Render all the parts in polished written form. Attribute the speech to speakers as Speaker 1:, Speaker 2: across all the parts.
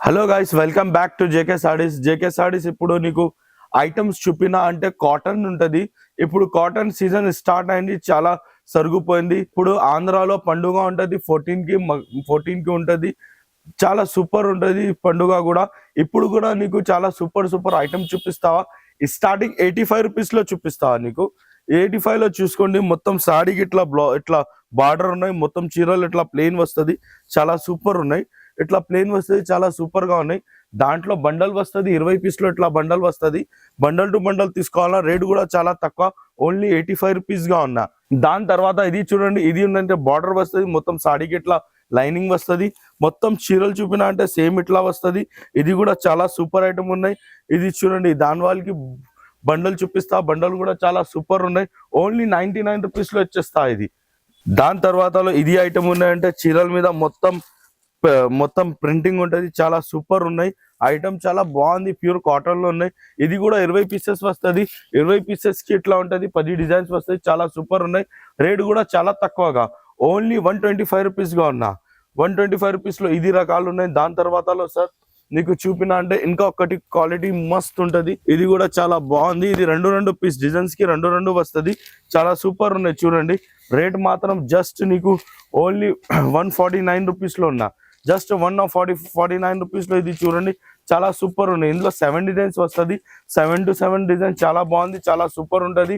Speaker 1: Hello guys, welcome back to JK saris. JK saris ఇప్పుడు నీకు items చూపినా అంటే కాటన్ ఉంటుంది. ఇప్పుడు కాటన్ సీజన్ స్టార్ట్ అయింది, చాలా సరుగుపోయింది. ఇప్పుడు ఆంధ్రాలో పండుగ ఉంటుంది, 14కి ఉంటుంది. చాలా సూపర్ ఉంటుంది పండుగ కూడా. ఇప్పుడు కూడా నీకు చాలా సూపర్ ఐటమ్ చూపిస్తావా. ఈ స్టార్టింగ్ 85 రూపీస్లో చూపిస్తావా నీకు. 85లో చూసుకోండి. మొత్తం సాడీకి ఇట్లా బార్డర్ ఉన్నాయి, మొత్తం చీరలు ఇట్లా ప్లెయిన్ వస్తుంది, చాలా సూపర్ ఉన్నాయి. ఇట్లా ప్లెయిన్ వస్తుంది, చాలా సూపర్ గా ఉన్నాయి. దాంట్లో బండల్ వస్తుంది, 20 పీస్లో ఇట్లా బండల్ వస్తుంది. బండల్ టు బండల్ తీసుకోవాలా, రేట్ కూడా చాలా తక్కువ, ఓన్లీ 85 రూపీస్ గా ఉన్నా. దాని తర్వాత ఇది చూడండి, ఇది ఉందంటే బార్డర్ వస్తుంది, మొత్తం సాడీకి ఇట్లా లైనింగ్ వస్తుంది. మొత్తం చీరలు చూపినా అంటే సేమ్ ఇట్లా వస్తుంది. ఇది కూడా చాలా సూపర్ ఐటమ్ ఉన్నాయి. ఇది చూడండి, దాని వాళ్ళకి బండల్ చూపిస్తా, బండల్ కూడా చాలా సూపర్ ఉన్నాయి. ఓన్లీ 99 రూపీస్లో వచ్చేస్తా ఇది. దాని తర్వాత ఇది ఐటమ్ ఉన్నాయంటే చీరల మీద మొత్తం ప్రింటింగ్ ఉంటుంది, చాలా సూపర్ ఉన్నాయి. ఐటమ్ చాలా బాగుంది, ప్యూర్ కాటన్ లో ఉన్నాయి. ఇది కూడా 20 పీసెస్ వస్తుంది. 20 పీసెస్ కి ఇట్లా ఉంటుంది, 10 డిజైన్స్ వస్తాయి, చాలా సూపర్ ఉన్నాయి. రేట్ కూడా చాలా తక్కువగా, ఓన్లీ 125 రూపీస్ గా ఉన్నా. 125 రూపీస్ లో ఇది రకాలు ఉన్నాయి. దాని తర్వాతలో సార్ నీకు చూపిన అంటే ఇంకా ఒకటి క్వాలిటీ మస్త్ ఉంటది. ఇది కూడా చాలా బాగుంది. ఇది రెండు పీస్ డిజైన్స్ కి రెండు వస్తుంది, చాలా సూపర్ ఉన్నాయి. చూడండి, రేట్ మాత్రం జస్ట్ నీకు ఓన్లీ 149 రూపీస్ లో ఉన్నా. జస్ట్ 149 రూపీస్ లో ఇది చూడండి, చాలా సూపర్ ఉన్నాయి. ఇందులో 7 డిజైన్స్ వస్తుంది, 7 to 7 డిజైన్ చాలా బాగుంది, చాలా సూపర్ ఉంటుంది.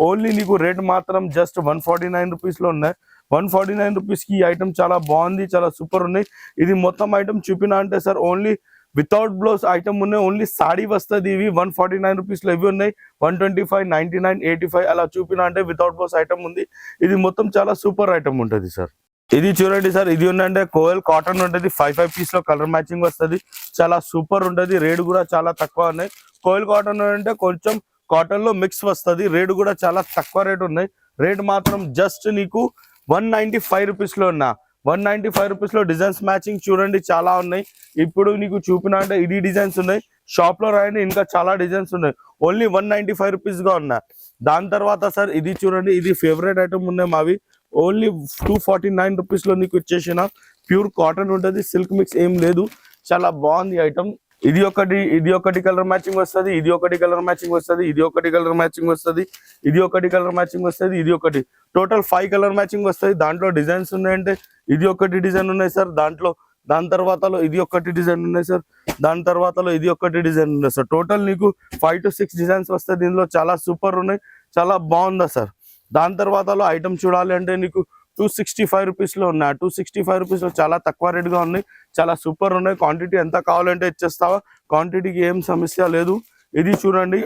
Speaker 1: ఓన్లీ నీకు రేట్ మాత్రం జస్ట్ 149 రూపీస్ లో ఉన్నాయి. 149 రూపీస్ కి ఈ ఐటమ్ చాలా బాగుంది, చాలా సూపర్ ఉన్నాయి. ఇది మొత్తం ఐటమ్ చూపినా అంటే sir only without blouse item ఉన్నాయి, ఓన్లీ సాడీ వస్తుంది. ఇవి 149 రూపీస్ లో ఇవి ఉన్నాయి. 125, 99, 85 అలా చూపినా అంటే వితౌట్ బ్లౌజ్ ఐటమ్ ఉంది. ఇది మొత్తం చాలా సూపర్ ఐటమ్ ఉంటుంది సార్. ఇది చూడండి సార్, ఇది ఉందంటే కోయల్ కాటన్ ఉంటుంది, 5 పీస్ లో కలర్ మ్యాచింగ్ వస్తుంది, చాలా సూపర్ ఉంటుంది. రేట్ కూడా చాలా తక్కువ ఉన్నాయి. కోయల్ కాటన్ అంటే కొంచెం కాటన్ లో మిక్స్ వస్తుంది, రేట్ కూడా చాలా తక్కువ రేట్ ఉన్నాయి. రేట్ మాత్రం జస్ట్ నీకు 195 రూపీస్ లో ఉన్నా. 195 రూపీస్ లో డిజైన్స్ మ్యాచింగ్ చూడండి, చాలా ఉన్నాయి. ఇప్పుడు నీకు చూపిన అంటే ఇది డిజైన్స్ ఉన్నాయి, షాప్ లో రాయండి, ఇంకా చాలా డిజైన్స్ ఉన్నాయి. ఓన్లీ 195 రూపీస్ గా ఉన్నా. దాని తర్వాత సార్ ఇది చూడండి, ఇది ఫేవరెట్ ఐటమ్ ఉన్నాయి మావి. ఓన్లీ 249 రూపీస్ లో నీకు వచ్చేసిన ప్యూర్ కాటన్ ఉంటుంది, సిల్క్ మిక్స్ ఏం లేదు, చాలా బాగుంది ఐటమ్. ఇది ఒకటి కలర్ మ్యాచింగ్ వస్తుంది, ఇది ఒకటి కలర్ మ్యాచింగ్ వస్తుంది, ఇది ఒకటి కలర్ మ్యాచింగ్ వస్తుంది, ఇది ఒకటి కలర్ మ్యాచింగ్ వస్తుంది, ఇది ఒకటి, టోటల్ 5 కలర్ మ్యాచింగ్ వస్తాయి. దాంట్లో డిజైన్స్ ఉన్నాయంటే ఇది ఒకటి డిజైన్ ఉన్నాయి సార్ దాంట్లో. దాని తర్వాతలో ఇది ఒకటి డిజైన్ ఉన్నాయి సార్. దాని తర్వాతలో ఇది ఒకటి డిజైన్ ఉన్నాయి సార్. టోటల్ నీకు 5 to 6 డిజైన్స్ వస్తాయి. దీనిలో చాలా సూపర్ ఉన్నాయి, చాలా బాగుందా సార్. దాని తర్వాతలో ఐటమ్ చూడాలి అంటే నీకు 265 రూపీస్ లో ఉన్నాయి. 265 రూపీస్ లో చాలా తక్కువ రేట్ గా ఉన్నాయి, చాలా సూపర్ ఉన్నాయి. క్వాంటిటీ ఎంత కావాలంటే ఇచ్చేస్తావా, క్వాంటిటీకి ఏం సమస్య లేదు. ఇది చూడండి,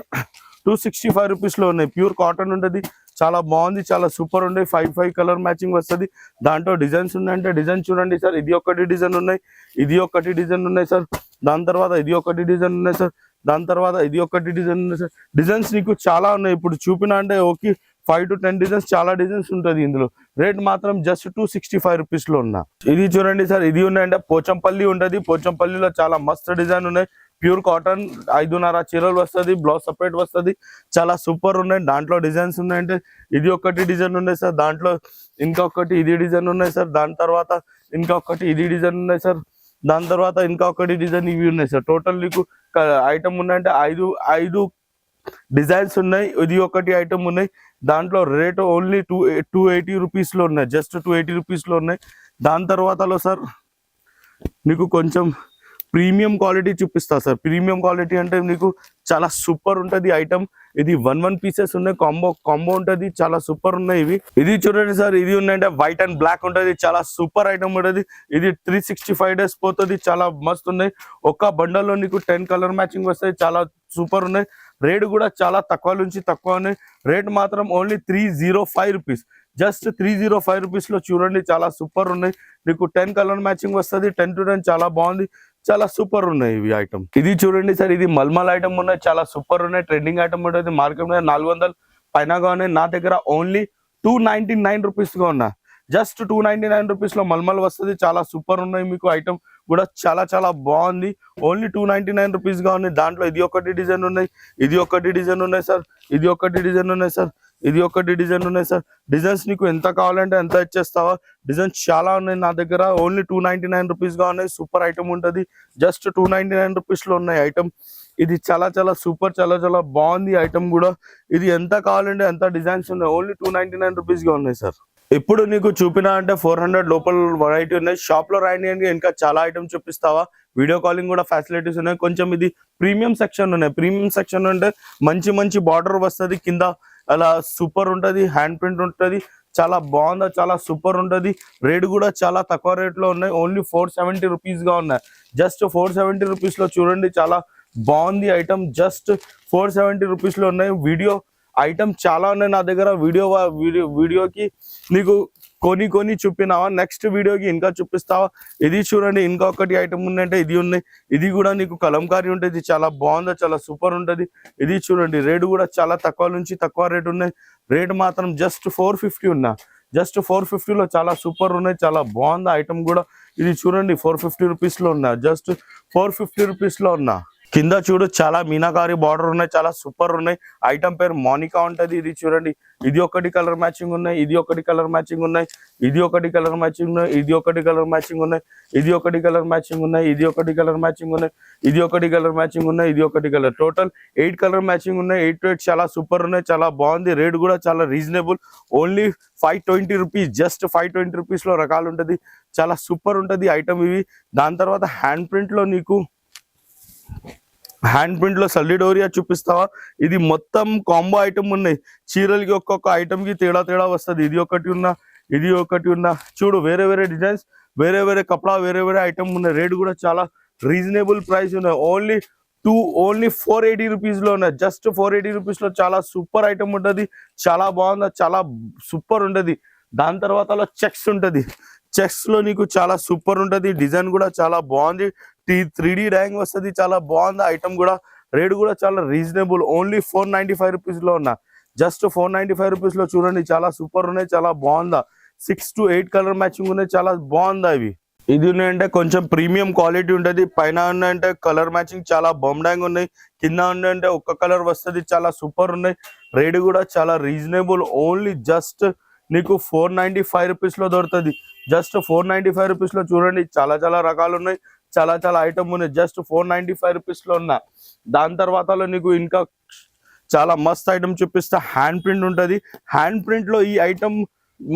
Speaker 1: 265 రూపీస్ లో ఉన్నాయి, ప్యూర్ కాటన్ ఉంటుంది, చాలా బాగుంది, చాలా సూపర్ ఉన్నాయి. 5 కలర్ మ్యాచింగ్ వస్తుంది. దాంట్లో డిజైన్స్ ఉన్నాయంటే డిజైన్ చూడండి సార్, ఇది ఒకటి డిజైన్ ఉన్నాయి, ఇది ఒకటి డిజైన్ ఉన్నాయి సార్. దాని తర్వాత ఇది ఒకటి డిజైన్ ఉన్నాయి సార్. దాని తర్వాత ఇది ఒకటి డిజైన్ ఉన్నాయి సార్. డిజైన్స్ నీకు చాలా ఉన్నాయి. ఇప్పుడు చూపిన అంటే ఓకే 5 to 10 డిజైన్స్, చాలా డిజైన్స్ ఉంటుంది ఇందులో. రేట్ మాత్రం జస్ట్ 265 రూపీస్ లో ఉన్నా. ఇది చూడండి సార్, ఇది ఉన్నాయంటే పోచంపల్లి ఉంటుంది. పోచంపల్లిలో చాలా మస్త్ డిజైన్ ఉన్నాయి, ప్యూర్ కాటన్, 5.5 చీరలు వస్తుంది, బ్లౌజ్ సపరేట్ వస్తుంది, చాలా సూపర్ ఉన్నాయి. దాంట్లో డిజైన్స్ ఉన్నాయంటే ఇది ఒకటి డిజైన్ ఉన్నాయి సార్. దాంట్లో ఇంకొకటి ఇది డిజైన్ ఉన్నాయి సార్. దాని తర్వాత ఇంకొకటి ఇది డిజైన్ ఉన్నాయి సార్. దాని తర్వాత ఇంకా ఒకటి డిజైన్ ఇవి ఉన్నాయి సార్. టోటల్ నీకు ఐటమ్ ఉన్నాయంటే 5 డిజైన్స్ ఉన్నాయి. ఇది ఒకటి ఐటమ్ ఉన్నాయి. దాంట్లో రేట్ ఓన్లీ 280 రూపీస్ లో ఉన్నాయి, జస్ట్ 280 రూపీస్ లో ఉన్నాయి. దాని తర్వాతలో సార్ నీకు కొంచెం ప్రీమియం క్వాలిటీ చూపిస్తా సార్. ప్రీమియం క్వాలిటీ అంటే నీకు చాలా సూపర్ ఉంటుంది ఐటమ్. ఇది 1 పీసెస్ ఉన్నాయి, కాంబో ఉంటుంది, చాలా సూపర్ ఉన్నాయి ఇవి. ఇది చూడండి సార్, ఇది ఉన్నాయంటే వైట్ అండ్ బ్లాక్ ఉంటుంది, చాలా సూపర్ ఐటమ్ ఉంటుంది. ఇది 365 డేస్ పోతుంది, చాలా మస్తు ఉన్నాయి. ఒక్క బండల్లో నీకు 10 కలర్ మ్యాచింగ్ వస్తాయి, చాలా సూపర్ ఉన్నాయి. రేట్ కూడా చాలా తక్కువ నుంచి తక్కువ ఉన్నాయి. రేట్ మాత్రం ఓన్లీ 305 రూపీస్, జస్ట్ 305 రూపీస్ లో చూడండి, చాలా సూపర్ ఉన్నాయి. నీకు 10 కలర్ మ్యాచింగ్ వస్తుంది, 10 to 10, చాలా బాగుంది, చాలా సూపర్ ఉన్నాయి ఇవి ఐటమ్. ఇది చూడండి సార్, ఇది మల్మల్ ఐటమ్ ఉన్నాయి, చాలా సూపర్ ఉన్నాయి. ట్రెండింగ్ ఐటమ్ ఉంటుంది, మార్కెట్ మీద 400 పైనగా ఉన్నాయి. నా దగ్గర ఓన్లీ 299 రూపీస్ గా ఉన్నా. జస్ట్ 299 రూపీస్ లో మల్మల్ వస్తుంది, చాలా సూపర్ ఉన్నాయి. మీకు ఐటమ్ కూడా చాలా బాగుంది, ఓన్లీ 299 రూపీస్ గా ఉన్నాయి. దాంట్లో ఇది ఒకటి డిజైన్ ఉన్నాయి, ఇది ఒకటి డిజైన్ ఉన్నాయి సార్, ఇది ఒకటి డిజైన్ ఉన్నాయి సార్. ఇది ఒకటి డిజైన్ ఉన్నాయి సార్. డిజైన్స్ నీకు ఎంత కావాలంటే ఎంత ఇచ్చేస్తావా, డిజైన్స్ చాలా ఉన్నాయి నా దగ్గర. ఓన్లీ 299 రూపీస్ గా ఉన్నాయి. సూపర్ ఐటమ్ ఉంటది. జస్ట్ 299 రూపీస్ లో ఉన్నాయి ఐటమ్. ఇది చాలా చాలా సూపర్, చాలా చాలా బాగుంది ఐటమ్ కూడా. ఇది ఎంత కావాలంటే ఎంత డిజైన్స్ ఉన్నాయి. ఓన్లీ 299 రూపీస్ గా ఉన్నాయి సార్. ఇప్పుడు నీకు చూపినా అంటే 400 లోపల వెరైటీ ఉన్నాయి. షాప్ లో రాయండి, ఇంకా చాలా ఐటమ్ చూపిస్తావా. వీడియో కాలింగ్ కూడా ఫెసిలిటీస్ ఉన్నాయి. కొంచెం ఇది ప్రీమియం సెక్షన్ ఉన్నాయి. ప్రీమియం సెక్షన్ అంటే మంచి మంచి బార్డర్ వస్తుంది కింద, అలా సూపర్ ఉంటది. హ్యాండ్ ప్రింట్ ఉంటది. చాలా బాగుందా, చాలా సూపర్ ఉంటది. రేట్ కూడా చాలా తక్కువ రేట్ లో ఉన్నాయి. ఓన్లీ 470 రూపీస్ గా ఉన్నాయి. జస్ట్ 470 రూపీస్ లో చూడండి, చాలా బాగుంది ఐటమ్. జస్ట్ 470 రూపీస్ లో ఉన్నాయి. వీడియో ఐటమ్ చాలా ఉన్నాయి నా దగ్గర. వీడియోకి నీకు కొని చూపినావా, నెక్స్ట్ వీడియోకి ఇంకా చూపిస్తావా. ఇది చూడండి, ఇంకా ఒకటి ఐటమ్ ఉందంటే ఇది ఉన్నాయి. ఇది కూడా నీకు కలంకారీ ఉంటుంది. చాలా బాగుంది, చాలా సూపర్ ఉంటది. ఇది చూడండి, రేటు కూడా చాలా తక్కువ నుంచి తక్కువ రేట్ ఉన్నాయి. రేట్ మాత్రం జస్ట్ 450 ఉన్నా. జస్ట్ 450 లో చాలా సూపర్ ఉన్నాయి. చాలా బాగుంది ఐటమ్ కూడా. ఇది చూడండి 450 రూపీస్ లో ఉన్నా. జస్ట్ 450 రూపీస్ లో ఉన్నా. కింద చూడు, చాలా మీనాకారి బార్డర్ ఉన్నాయి. చాలా సూపర్ ఉన్నాయి. ఐటమ్ పేరు మోనికా ఉంటది. ఇది చూడండి, ఇది ఒకటి కలర్ మ్యాచింగ్ ఉన్నాయి. ఇది ఒకటి కలర్ మ్యాచింగ్ ఉన్నాయి. ఇది ఒకటి కలర్ మ్యాచింగ్ ఉన్నాయి. ఇది ఒకటి కలర్ మ్యాచింగ్ ఉన్నాయి. ఇది ఒకటి కలర్ మ్యాచింగ్ ఉన్నాయి. ఇది ఒకటి కలర్ మ్యాచింగ్ ఉన్నాయి. ఇది ఒకటి కలర్ మ్యాచింగ్ ఉన్నాయి. ఇది ఒకటి కలర్, టోటల్ 8 కలర్ మ్యాచింగ్ ఉన్నాయి. 8 to 8 చాలా సూపర్ ఉన్నాయి. చాలా బాగుంది. రేట్ కూడా చాలా reasonable. Only 520 rupees. Just 520 rupees లో రకాలు ఉంటది. చాలా సూపర్ ఉంటది ఐటమ్ ఇవి. దాని తర్వాత హ్యాండ్ ప్రింట్ లో నీకు హ్యాండ్ ప్రింట్ లో సల్లిడోరియా చూపిస్తావా. ఇది మొత్తం కాంబో ఐటమ్ ఉన్నాయి. చీరలకి ఒక్కొక్క ఐటమ్ కి తేడా తేడా వస్తుంది. ఇది ఒకటి ఉన్నా, ఇది ఒకటి ఉన్నా. చూడు, వేరే వేరే డిజైన్స్, వేరే వేరే కపడా, వేరే వేరే ఐటమ్ ఉన్నాయి. రేట్ కూడా చాలా రీజనబుల్ ప్రైస్ ఉన్నాయి. ఓన్లీ 480 రూపీస్ లో ఉన్నాయి. జస్ట్ 480 రూపీస్ లో చాలా సూపర్ ఐటమ్ ఉంటది. చాలా బాగుంది, చాలా సూపర్ ఉంటది. దాని తర్వాత చెక్స్ ఉంటది. చెక్స్ లో నీకు చాలా సూపర్ ఉంటది. డిజైన్ కూడా చాలా బాగుంది. 3D డ్రాయింగ్ వస్తుంది. చాలా బాగుంది ఐటమ్ కూడా. రేట్ కూడా చాలా రీజనబుల్. ఓన్లీ 495 రూపీస్ లో ఉన్నా. జస్ట్ 495 రూపీస్ లో చూడండి, చాలా సూపర్ ఉన్నాయి. చాలా బాగుందా. 6 to 8 కలర్ మ్యాచింగ్ ఉన్నాయి. చాలా బాగుందా ఇవి. ఇది ఉన్నాయంటే కొంచెం ప్రీమియం క్వాలిటీ ఉంటది. పైన ఉన్నాయంటే కలర్ మ్యాచింగ్ చాలా బొమ్డాంగ్ ఉన్నాయి. కింద ఉన్నాయంటే ఒక్క కలర్ వస్తుంది. చాలా సూపర్ ఉన్నాయి. రేట్ కూడా చాలా రీజనబుల్. ఓన్లీ జస్ట్ నీకు 495 రూపీస్ లో దొరుకుతుంది. జస్ట్ 495 రూపీస్ లో చూడండి, చాలా చాలా రకాలు ఉన్నాయి. చాలా చాలా ఐటమ్ ఉన్నాయి. జస్ట్ 495 రూపీస్ లో ఉన్నా. దాని తర్వాత నీకు ఇంకా చాలా మస్త్ ఐటమ్ చూపిస్తా. హ్యాండ్ ప్రింట్ ఉంటది. హ్యాండ్ ప్రింట్ లో ఈ ఐటమ్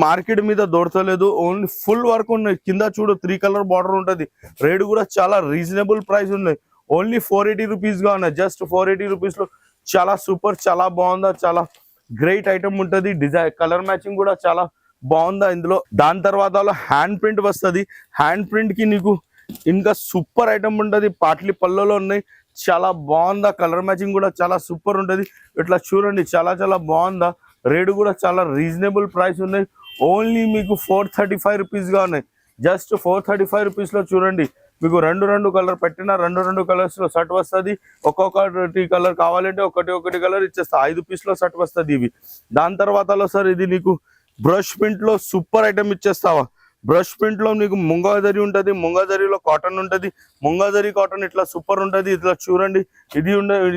Speaker 1: మార్కెట్ మీద దొరకలేదు. ఓన్లీ ఫుల్ వర్క్ ఉన్నాయి. కింద చూడు, 3 కలర్ బార్డర్ ఉంటది. రేట్ కూడా చాలా రీజనబుల్ ప్రైస్ ఉన్నాయి. ఓన్లీ 480 రూపీస్ గా ఉన్నాయి. జస్ట్ 480 రూపీస్ లో చాలా సూపర్, చాలా బాగుందా, చాలా గ్రేట్ ఐటమ్ ఉంటది. డిజైన్ కలర్ మ్యాచింగ్ కూడా చాలా బాగుందా ఇందులో. దాని తర్వాత హ్యాండ్ ప్రింట్ వస్తుంది. హ్యాండ్ ప్రింట్ కి నీకు ఇంకా సూపర్ ఐటమ్ ఉంటది. పాట్లీ పళ్ళలో ఉన్నాయి. చాలా బాగుందా. కలర్ మ్యాచింగ్ కూడా చాలా సూపర్ ఉంటది. ఇట్లా చూడండి, చాలా చాలా బాగుందా. రేటు కూడా చాలా రీజనబుల్ ప్రైస్ ఉన్నాయి. ఓన్లీ మీకు 435 రూపీస్ గా ఉన్నాయి. జస్ట్ 435 రూపీస్ లో చూడండి, మీకు రెండు కలర్ పెట్టిన రెండు కలర్స్ లో షర్ట్ వస్తుంది. ఒక్కొక్కటి కలర్ కావాలంటే ఒకటి కలర్ ఇచ్చేస్తా. 5 పీస్ లో షర్ట్ వస్తుంది ఇవి. దాని తర్వాత సార్, ఇది నీకు బ్రష్ ప్రింట్ లో సూపర్ ఐటమ్ ఇచ్చేస్తావా. బ్రష్ ప్రింట్ లో నీకు ముంగాజరీ ఉంటది. ముంగాజరీలో కాటన్ ఉంటది. ముంగాజరీ కాటన్ ఇట్లా సూపర్ ఉంటది. ఇట్లా చూడండి,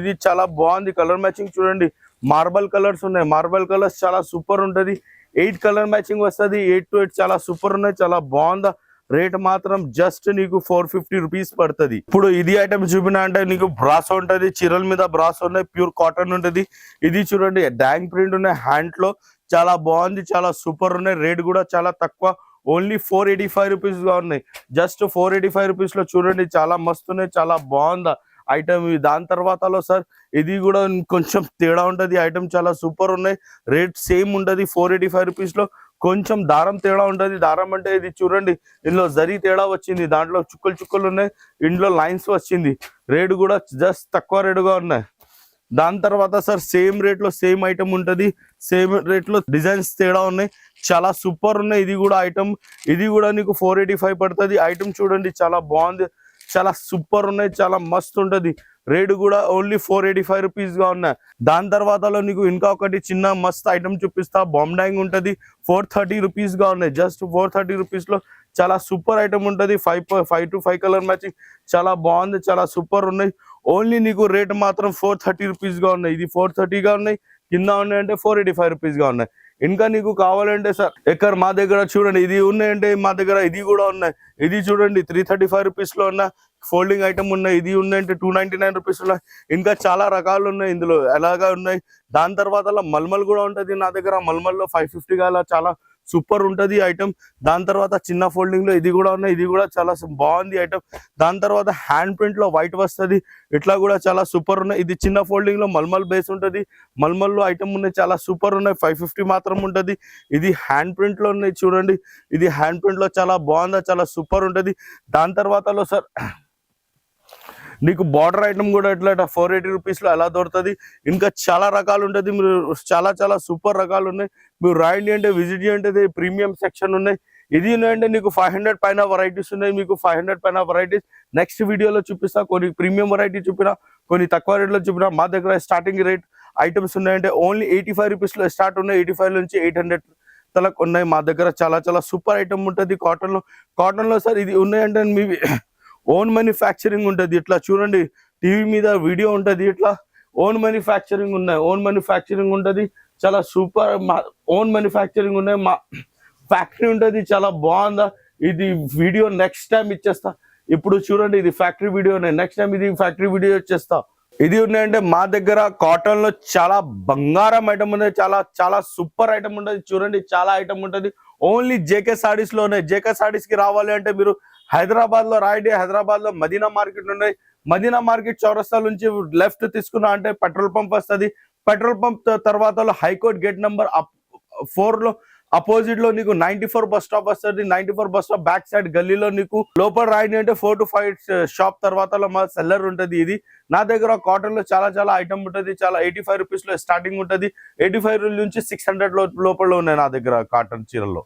Speaker 1: ఇది చాలా బాగుంది. కలర్ మ్యాచింగ్ చూడండి, మార్బల్ కలర్స్ ఉన్నాయి. మార్బల్ కలర్స్ చాలా సూపర్ ఉంటది. 8 కలర్ మ్యాచింగ్ వస్తుంది. 8 to 8 చాలా సూపర్ ఉన్నాయి. చాలా బాగుందా. రేట్ మాత్రం జస్ట్ నీకు 450 రూపీస్ పడుతుంది. ఇప్పుడు ఇది ఐటమ్ చూపినా అంటే నీకు బ్రాస్ ఉంటది. చీరల మీద బ్రాస్ ఉన్నాయి. ప్యూర్ కాటన్ ఉంటది. ఇది చూడండి, డ్యాంగ్ ప్రింట్ ఉన్నాయి. హ్యాండ్ లో చాలా బాగుంది. చాలా సూపర్ ఉన్నాయి. రేట్ కూడా చాలా తక్కువ. ఓన్లీ 485 రూపీస్ గా ఉన్నాయి. జస్ట్ 485 రూపీస్ లో చూడండి, చాలా మస్తు ఉన్నాయి. చాలా బాగుందా ఐటమ్. దాని తర్వాత సార్, ఇది కూడా కొంచెం తేడా ఉంటది. ఐటమ్ చాలా సూపర్ ఉన్నాయి. రేట్ సేమ్ ఉంటది. 485 రూపీస్ లో కొంచెం దారం తేడా ఉంటది. దారం అంటే ఇది చూడండి, ఇందులో జరీ తేడా వచ్చింది. దాంట్లో చుక్కలు ఉన్నాయి. ఇందులో లైన్స్ వచ్చింది. రేటు కూడా జస్ట్ తక్కువ రేటుగా ఉన్నాయి. దాని తర్వాత సార్, సేమ్ రేట్ లో సేమ్ ఐటమ్ ఉంటది. సేమ్ రేట్ లో డిజైన్స్ తేడా ఉన్నాయి. చాలా సూపర్ ఉన్నాయి. ఇది కూడా ఐటమ్, ఇది కూడా నీకు 485 పడుతుంది. ఐటమ్ చూడండి, చాలా బాగుంది. చాలా సూపర్ ఉన్నాయి. చాలా మస్తు ఉంటది. రేటు కూడా ఓన్లీ 485 రూపీస్ గా ఉన్నాయి. దాని తర్వాత నీకు ఇంకా ఒకటి చిన్న మస్త్ ఐటమ్ చూపిస్తా. బాంబ్డాంగ్ ఉంటది. 430 రూపీస్ గా ఉన్నాయి. జస్ట్ 430 రూపీస్ లో చాలా సూపర్ ఐటమ్ ఉంటది. 5 to 5 కలర్ మ్యాచింగ్ చాలా బాగుంది. చాలా సూపర్ ఉన్నాయి. ఓన్లీ నీకు రేట్ మాత్రం 430 రూపీస్ గా ఉన్నాయి. ఇది 430 గా ఉన్నాయి. కింద ఉన్నాయంటే 485 రూపీస్ గా ఉన్నాయి. ఇంకా నీకు కావాలంటే సార్ ఇక్కడ మా దగ్గర చూడండి ఇది ఉన్నాయంటే మా దగ్గర ఇది కూడా ఉన్నాయి. ఇది చూడండి 335 రూపీస్ లో ఉన్న ఫోల్డింగ్ ఐటమ్ ఉన్నాయి. ఇది ఉన్నాయంటే 299 రూపీస్ ఉన్నాయి. ఇంకా చాలా రకాలు ఉన్నాయి ఇందులో ఎలాగా ఉన్నాయి. దాని తర్వాత మల్మల్ కూడా ఉంటది నా దగ్గర. మల్మల్లో 550 గా అలా చాలా సూపర్ ఉంటది ఐటమ్. దాని తర్వాత చిన్న ఫోల్డింగ్ లో ఇది కూడా ఉన్నాయి. ఇది కూడా చాలా బాగుంది ఐటమ్. దాని తర్వాత హ్యాండ్ ప్రింట్ లో వైట్ వస్తుంది. ఇట్లా కూడా చాలా సూపర్ ఉన్నాయి. ఇది చిన్న ఫోల్డింగ్ లో మల్మల్ బేస్ ఉంటది. మల్మల్ లో ఐటమ్ ఉన్నాయి చాలా సూపర్ ఉన్నాయి. 550 మాత్రం ఉంటది. ఇది హ్యాండ్ ప్రింట్ లో ఉన్నాయి చూడండి. ఇది హ్యాండ్ ప్రింట్ లో చాలా బాగుందా, చాలా సూపర్ ఉంటది. దాని తర్వాతలో సార్ నీకు బార్డర్ ఐటమ్ కూడా ఇట్లా 480 రూపీస్ లో ఎలా దొరుకుతుంది. ఇంకా చాలా రకాలు ఉంటుంది. మీరు చాలా చాలా సూపర్ రకాలు ఉన్నాయి. మీరు రాయండి అంటే విజిట్ చేయండి. ప్రీమియం సెక్షన్ ఉన్నాయి. ఇది ఉన్నాయంటే నీకు 500 పైన వెరైటీస్ ఉన్నాయి. మీకు 500 పైన వెరైటీస్ నెక్స్ట్ వీడియోలో చూపిస్తా. కొన్ని ప్రీమియం వెరైటీ చూపినా, కొన్ని తక్కువ రేట్లో చూపినా. మా దగ్గర స్టార్టింగ్ రేట్ ఐటమ్స్ ఉన్నాయంటే ఓన్లీ 85 రూపీస్ లో స్టార్ట్ ఉన్నాయి. 85 నుంచి 800 తలకు ఉన్నాయి. మా దగ్గర చాలా చాలా సూపర్ ఐటమ్ ఉంటుంది కాటన్ లో సార్ ఇది ఉన్నాయంటే మీ ఓన్ మ్యానుఫ్యాక్చరింగ్ ఉంటుంది. ఇట్లా చూడండి టీవీ మీద వీడియో ఉంటుంది. ఇట్లా ఓన్ మ్యానుఫ్యాక్చరింగ్ ఉన్నాయి. ఓన్ మ్యానుఫ్యాక్చరింగ్ ఉంటుంది. చాలా సూపర్ ఓన్ మ్యానుఫ్యాక్చరింగ్ ఉన్నాయి. మా ఫ్యాక్టరీ ఉంటుంది. చాలా బాగుందా. ఇది వీడియో నెక్స్ట్ టైం ఇచ్చేస్తా. ఇప్పుడు చూడండి ఇది ఫ్యాక్టరీ వీడియో. నెక్స్ట్ టైం ఇది ఫ్యాక్టరీ వీడియో ఇచ్చేస్తా. ఇది ఉన్నాయంటే మా దగ్గర కాటన్ లో చాలా బంగారం ఐటమ్ ఉంది. చాలా చాలా సూపర్ ఐటమ్ ఉంటుంది. చూడండి చాలా ఐటమ్ ఉంటుంది. ఓన్లీ జేకే సారీస్ లో ఉన్నాయి. జేకే సారీస్ కి రావాలి అంటే మీరు హైదరాబాద్ లో రాయండి. హైదరాబాద్ లో మదీనా మార్కెట్ ఉన్నాయి. మదీనా మార్కెట్ చౌరస్తా నుంచి లెఫ్ట్ తీసుకున్నా అంటే పెట్రోల్ పంప్ వస్తుంది. పెట్రోల్ పంప్ తర్వాత హైకోర్ట్ గేట్ నెంబర్ 4 లో అపోజిట్ లో నీకు 94 బస్ స్టాప్ వస్తుంది. 94 బస్ స్టాప్ బ్యాక్ సైడ్ గల్లీలో నీకు లోపల రాయండి అంటే 4 to 5 షాప్ తర్వాత మా సెల్లర్ ఉంటుంది. ఇది నా దగ్గర కాటన్ లో చాలా చాలా ఐటమ్ ఉంటుంది. చాలా 85 రూపీస్ లో స్టార్టింగ్ ఉంటుంది. 85 నుంచి 600 లోపల ఉన్నాయి నా దగ్గర కాటన్ చీరల్లో.